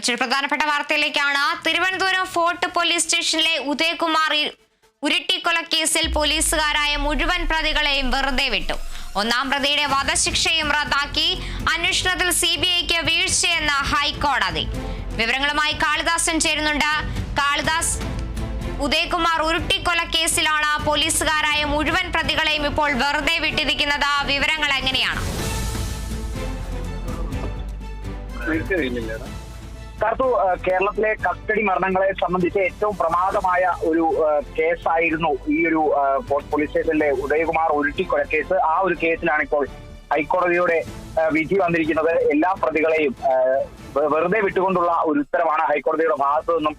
മറ്റൊരു പ്രധാനപ്പെട്ട വാർത്തയിലേക്കാണ്. Thiruvananthapuram fort police സ്റ്റേഷനിലെ ഉദയകുമാർ ഉരുട്ടിക്കൊലക്കേസിൽ പോലീസുകാരായ മുഴുവൻ പ്രതികളെയും വെറുതെ വിട്ടു. ഒന്നാം പ്രതിയുടെ വധശിക്ഷയും റദ്ദാക്കി. അന്വേഷണത്തിൽ CBIക്ക് വീഴ്ചയെന്ന ഹൈക്കോടതി. വിവരങ്ങളുമായി കാളിദാസൻ ചേരുന്നുണ്ട്. കാളിദാസ്, ഉദയകുമാർ ഉരുട്ടിക്കൊലക്കേസിലാണ് പോലീസുകാരായ മുഴുവൻ പ്രതികളെയും ഇപ്പോൾ വെറുതെ വിട്ടിരിക്കുന്നത്. വിവരങ്ങൾ എങ്ങനെയാണ്? കേരളത്തിലെ കസ്റ്റഡി മരണങ്ങളെ സംബന്ധിച്ച് ഏറ്റവും പ്രമാദമായ ഒരു കേസായിരുന്നു ഈ ഒരു ഫോർട്ട് പോലീസ് സ്റ്റേഷനിലെ ഉദയകുമാർ ഉരുട്ടിക്കൊലക്കേസ്. ആ ഒരു കേസിലാണ് ഇപ്പോൾ ഹൈക്കോടതിയുടെ വിധി വന്നിരിക്കുന്നത്. എല്ലാ പ്രതികളെയും വെറുതെ വിട്ടുകൊണ്ടുള്ള ഒരു ഉത്തരവാണ് ഹൈക്കോടതിയുടെ ഭാഗത്തു നിന്നും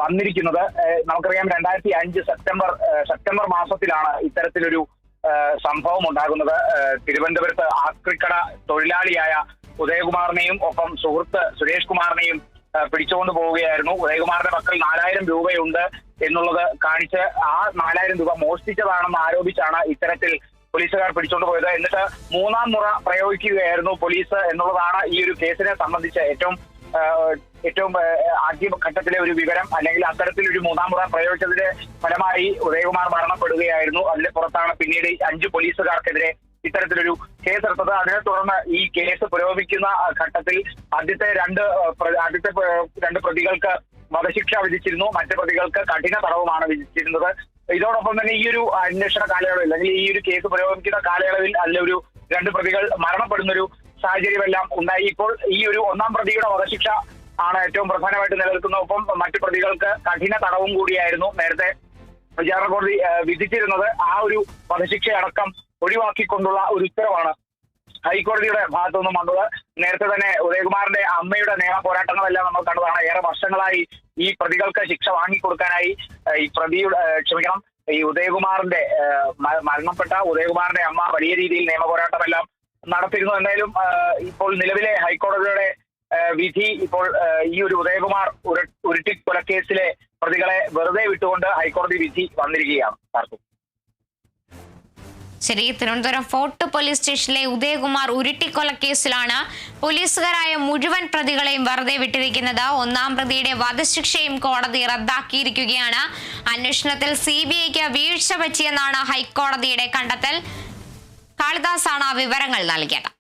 വന്നിരിക്കുന്നത്. നമുക്കറിയാം 2005 സെപ്റ്റംബർ മാസത്തിലാണ് ഇത്തരത്തിലൊരു സംഭവം ഉണ്ടാകുന്നത്. തിരുവനന്തപുരത്ത് ആക്രിക്കട തൊഴിലാളിയായ ഉദയകുമാറിനെയും ഒപ്പം സുഹൃത്ത് സുരേഷ് കുമാറിനെയും പിടിച്ചുകൊണ്ട് പോവുകയായിരുന്നു. ഉദയകുമാറിന്റെ പക്കൽ 4000 രൂപയുണ്ട് എന്നുള്ളത് കാണിച്ച് ആ 4000 രൂപ മോഷ്ടിച്ചതാണെന്ന് ആരോപിച്ചാണ് ഇത്തരത്തിൽ പോലീസുകാർ പിടിച്ചുകൊണ്ട് പോയത്. എന്നിട്ട് മൂന്നാം മുറ പ്രയോഗിക്കുകയായിരുന്നു പോലീസ് എന്നുള്ളതാണ് ഈ ഒരു കേസിനെ സംബന്ധിച്ച് ഏറ്റവും ആദ്യഘട്ടത്തിലെ ഒരു വിവരം. അല്ലെങ്കിൽ അത്തരത്തിലൊരു മൂന്നാം മുറ പ്രയോഗിച്ചതിന്റെ ഫലമായി ഉദയകുമാർ മരണപ്പെടുകയായിരുന്നു. അതിന്റെ പുറത്താണ് പിന്നീട് 5 പോലീസുകാർക്കെതിരെ ഇത്തരത്തിലൊരു കേസെടുത്തത്. അതിനെ തുടർന്ന് ഈ കേസ് പുരോഗമിക്കുന്ന ഘട്ടത്തിൽ ആദ്യത്തെ രണ്ട് പ്രതികൾക്ക് വധശിക്ഷ വിധിച്ചിരുന്നു. മറ്റു പ്രതികൾക്ക് കഠിന തടവുമാണ് വിധിച്ചിരുന്നത്. ഇതോടൊപ്പം തന്നെ ഈ ഒരു അന്വേഷണ കാലയളവിൽ അല്ലെങ്കിൽ ഈ ഒരു കേസ് പുരോഗമിക്കുന്ന കാലയളവിൽ അതിലൊരു 2 പ്രതികൾ മരണപ്പെടുന്നൊരു സാഹചര്യമെല്ലാം ഉണ്ടായി. ഇപ്പോൾ ഈ ഒരു ഒന്നാം പ്രതിയുടെ വധശിക്ഷ ആണ് ഏറ്റവും പ്രധാനമായിട്ട് നിലനിൽക്കുന്നത്. ഒപ്പം മറ്റു പ്രതികൾക്ക് കഠിന തടവും കൂടിയായിരുന്നു നേരത്തെ വിചാരണ കോടതി വിധിച്ചിരുന്നത്. ആ ഒരു വധശിക്ഷയടക്കം ഒഴിവാക്കിക്കൊണ്ടുള്ള ഒരു ഉത്തരവാണ് ഹൈക്കോടതിയുടെ ഭാഗത്തു നിന്നും വന്നത്. നേരത്തെ തന്നെ ഉദയകുമാറിന്റെ അമ്മയുടെ നിയമ പോരാട്ടങ്ങളെല്ലാം നമ്മൾ കണ്ടതാണ്. ഏറെ വർഷങ്ങളായി ഈ പ്രതികൾക്ക് ശിക്ഷ വാങ്ങിക്കൊടുക്കാനായി ഈ ഉദയകുമാറിന്റെ മരണപ്പെട്ട ഉദയകുമാറിന്റെ അമ്മ വലിയ രീതിയിൽ നിയമ പോരാട്ടമെല്ലാം നടത്തിയിരുന്നു. എന്തായാലും ഇപ്പോൾ നിലവിലെ ഹൈക്കോടതിയുടെ വിധി ഇപ്പോൾ ഈ ഒരു ഉദയകുമാർ ഉരുട്ടിക്കൊലക്കേസിലെ പ്രതികളെ വെറുതെ വിട്ടുകൊണ്ട് ഹൈക്കോടതി വിധി വന്നിരിക്കുകയാണ്. ശരി, തിരുവനന്തപുരം ഫോർട്ട് പോലീസ് സ്റ്റേഷനിലെ ഉദയകുമാർ ഉരുട്ടിക്കൊലക്കേസിലാണ് പോലീസുകാരായ മുഴുവൻ പ്രതികളെയും വെറുതെ വിട്ടിരിക്കുന്നത്. ഒന്നാം പ്രതിയുടെ വധശിക്ഷയും കോടതി റദ്ദാക്കിയിരിക്കുകയാണ്. അന്വേഷണത്തിൽ CBIക്ക് വീഴ്ച പറ്റിയെന്നാണ് ഹൈക്കോടതിയുടെ കണ്ടെത്തൽ. കാളിദാസാണ് വിവരങ്ങൾ നൽകിയത്.